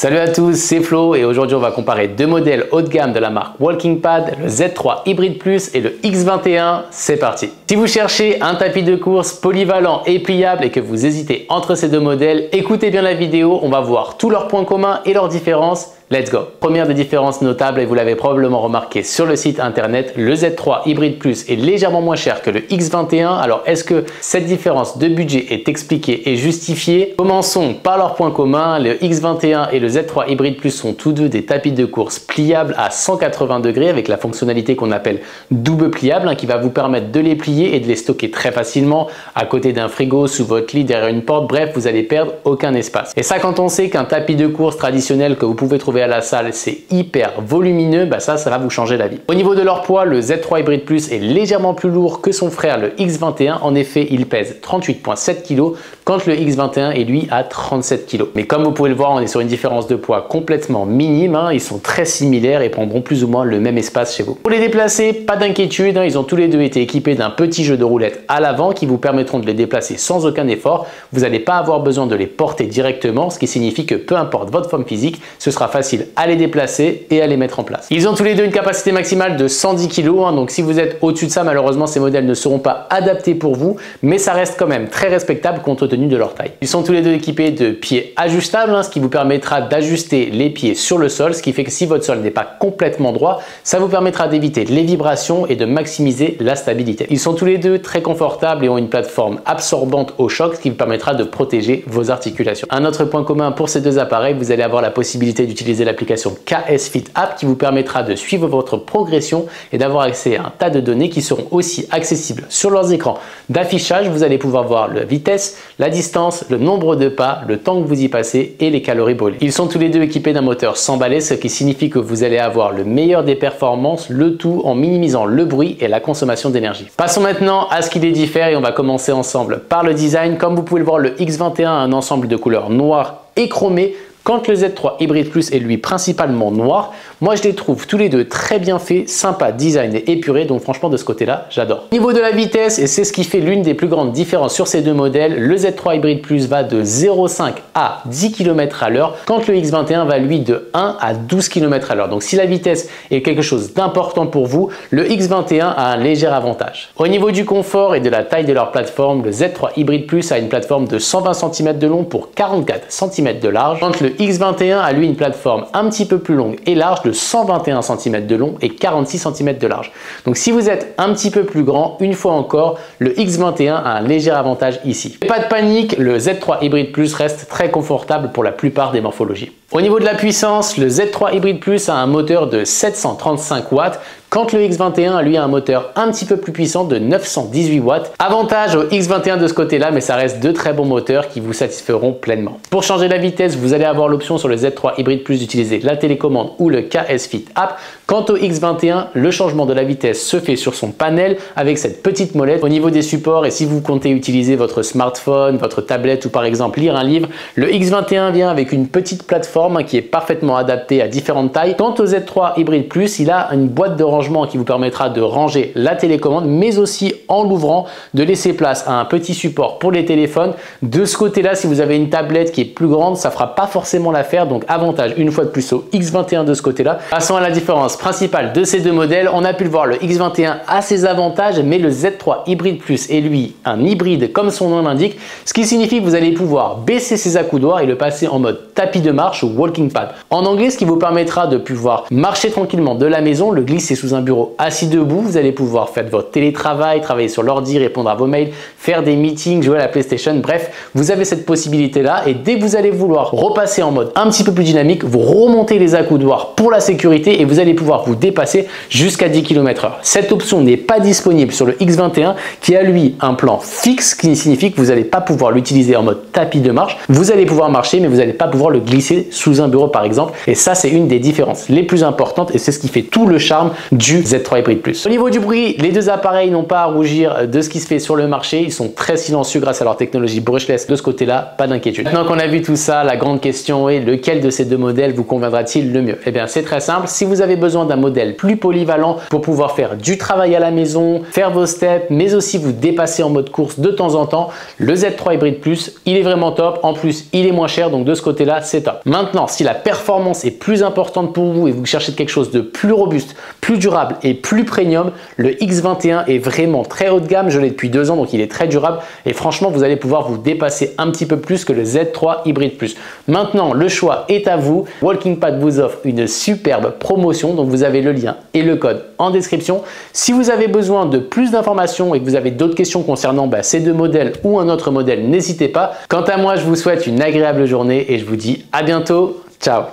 Salut à tous, c'est Flo et aujourd'hui on va comparer deux modèles haut de gamme de la marque Walking Pad, le Z3 Hybrid Plus et le X21. C'est parti. Si vous cherchez un tapis de course polyvalent et pliable et que vous hésitez entre ces deux modèles, écoutez bien la vidéo, on va voir tous leurs points communs et leurs différences. Let's go! Première des différences notables, et vous l'avez probablement remarqué sur le site internet, le Z3 Hybrid Plus est légèrement moins cher que le X21. Alors est-ce que cette différence de budget est expliquée et justifiée? Commençons par leurs points communs. Le X21 et le Z3 Hybrid Plus sont tous deux des tapis de course pliables à 180 degrés avec la fonctionnalité qu'on appelle double pliable qui va vous permettre de les plier et de les stocker très facilement à côté d'un frigo, sous votre lit, derrière une porte. Bref, vous allez perdre aucun espace. Et ça, quand on sait qu'un tapis de course traditionnel que vous pouvez trouver à la salle, c'est hyper volumineux, ça va vous changer la vie. Au niveau de leur poids, le Z3 Hybrid Plus est légèrement plus lourd que son frère, le X21. En effet, il pèse 38,7 kg quand le X21 est lui à 37 kg. Mais comme vous pouvez le voir, on est sur une différence de poids complètement minime. Ils sont très similaires et prendront plus ou moins le même espace chez vous. Pour les déplacer, pas d'inquiétude, ils ont tous les deux été équipés d'un petit jeu de roulettes à l'avant qui vous permettront de les déplacer sans aucun effort. Vous n'allez pas avoir besoin de les porter directement, ce qui signifie que peu importe votre forme physique, ce sera facile à les déplacer et à les mettre en place. Ils ont tous les deux une capacité maximale de 110 kg, donc si vous êtes au-dessus de ça, malheureusement ces modèles ne seront pas adaptés pour vous, mais ça reste quand même très respectable compte tenu de leur taille. Ils sont tous les deux équipés de pieds ajustables, ce qui vous permettra d'ajuster les pieds sur le sol, ce qui fait que si votre sol n'est pas complètement droit, ça vous permettra d'éviter les vibrations et de maximiser la stabilité. Ils sont tous les deux très confortables et ont une plateforme absorbante au choc, ce qui vous permettra de protéger vos articulations. Un autre point commun pour ces deux appareils, vous allez avoir la possibilité d'utiliser l'application KS Fit App qui vous permettra de suivre votre progression et d'avoir accès à un tas de données qui seront aussi accessibles sur leurs écrans d'affichage. Vous allez pouvoir voir la vitesse, la distance, le nombre de pas, le temps que vous y passez et les calories brûlées. Ils sont tous les deux équipés d'un moteur sans balai, ce qui signifie que vous allez avoir le meilleur des performances, le tout en minimisant le bruit et la consommation d'énergie. Passons maintenant à ce qui les diffère et on va commencer ensemble par le design. Comme vous pouvez le voir, le X21 a un ensemble de couleurs noires et chromées, quand le Z3 Hybrid Plus est lui principalement noir. Moi je les trouve tous les deux très bien faits, sympa, design et épurés, donc franchement de ce côté là j'adore. Au niveau de la vitesse, et c'est ce qui fait l'une des plus grandes différences sur ces deux modèles, le Z3 Hybrid Plus va de 0,5 à 10 km à l'heure, quand le X21 va lui de 1 à 12 km à l'heure. Donc si la vitesse est quelque chose d'important pour vous, le X21 a un léger avantage. Au niveau du confort et de la taille de leur plateforme, le Z3 Hybrid Plus a une plateforme de 120 cm de long pour 44 cm de large, quand le X21 a lui une plateforme un petit peu plus longue et large de 121 cm de long et 46 cm de large. Donc si vous êtes un petit peu plus grand, une fois encore, le X21 a un léger avantage ici. Mais pas de panique, le Z3 Hybrid Plus reste très confortable pour la plupart des morphologies. Au niveau de la puissance, le Z3 Hybrid Plus a un moteur de 735 watts, quand le X21 lui a un moteur un petit peu plus puissant de 918 watts. Avantage au X21 de ce côté-là, mais ça reste deux très bons moteurs qui vous satisferont pleinement. Pour changer la vitesse, vous allez avoir l'option sur le Z3 Hybrid Plus d'utiliser la télécommande ou le KS Fit App. Quant au X21, le changement de la vitesse se fait sur son panel avec cette petite molette. Au niveau des supports, et si vous comptez utiliser votre smartphone, votre tablette ou par exemple lire un livre, le X21 vient avec une petite plateforme qui est parfaitement adaptée à différentes tailles. Quant au Z3 Hybrid Plus, il a une boîte de rangement qui vous permettra de ranger la télécommande, mais aussi en l'ouvrant, de laisser place à un petit support pour les téléphones. De ce côté-là, si vous avez une tablette qui est plus grande, ça fera pas forcément l'affaire, donc avantage une fois de plus au X21 de ce côté-là. Passons à la différence principale de ces deux modèles. On a pu le voir, le X21 a ses avantages, mais le Z3 Hybrid Plus est lui un hybride comme son nom l'indique, ce qui signifie que vous allez pouvoir baisser ses accoudoirs et le passer en mode tapis de marche ou walking pad. En anglais, ce qui vous permettra de pouvoir marcher tranquillement de la maison, le glisser sous un bureau assis debout. Vous allez pouvoir faire votre télétravail, travailler sur l'ordi, répondre à vos mails, faire des meetings, jouer à la PlayStation. Bref, vous avez cette possibilité là, et dès que vous allez vouloir repasser en mode un petit peu plus dynamique, vous remontez les accoudoirs pour la sécurité et vous allez pouvoir vous dépasser jusqu'à 10 km/h. Cette option n'est pas disponible sur le X21 qui a lui un plan fixe, qui signifie que vous n'allez pas pouvoir l'utiliser en mode tapis de marche. Vous allez pouvoir marcher, mais vous n'allez pas pouvoir le glisser sous un bureau par exemple, et ça c'est une des différences les plus importantes et c'est ce qui fait tout le charme du Z3 Hybrid Plus. Au niveau du bruit, les deux appareils n'ont pas à rougir de ce qui se fait sur le marché. Ils sont très silencieux grâce à leur technologie brushless. De ce côté-là, pas d'inquiétude. Maintenant qu'on a vu tout ça, la grande question est lequel de ces deux modèles vous conviendra-t-il le mieux? Eh bien, c'est très simple. Si vous avez besoin d'un modèle plus polyvalent pour pouvoir faire du travail à la maison, faire vos steps, mais aussi vous dépasser en mode course de temps en temps, le Z3 Hybrid Plus, il est vraiment top. En plus, il est moins cher. Donc de ce côté-là, là c'est top. Maintenant, si la performance est plus importante pour vous et vous cherchez quelque chose de plus robuste, plus durable et plus premium, le X21 est vraiment très haut de gamme. Je l'ai depuis 2 ans, donc il est très durable et franchement, vous allez pouvoir vous dépasser un petit peu plus que le Z3 Hybrid Plus. Maintenant, le choix est à vous. WalkingPad vous offre une superbe promotion, donc vous avez le lien et le code en description. Si vous avez besoin de plus d'informations et que vous avez d'autres questions concernant ces 2 modèles ou un autre modèle, n'hésitez pas. Quant à moi, je vous souhaite une agréable journée et je vous dis à bientôt. Ciao!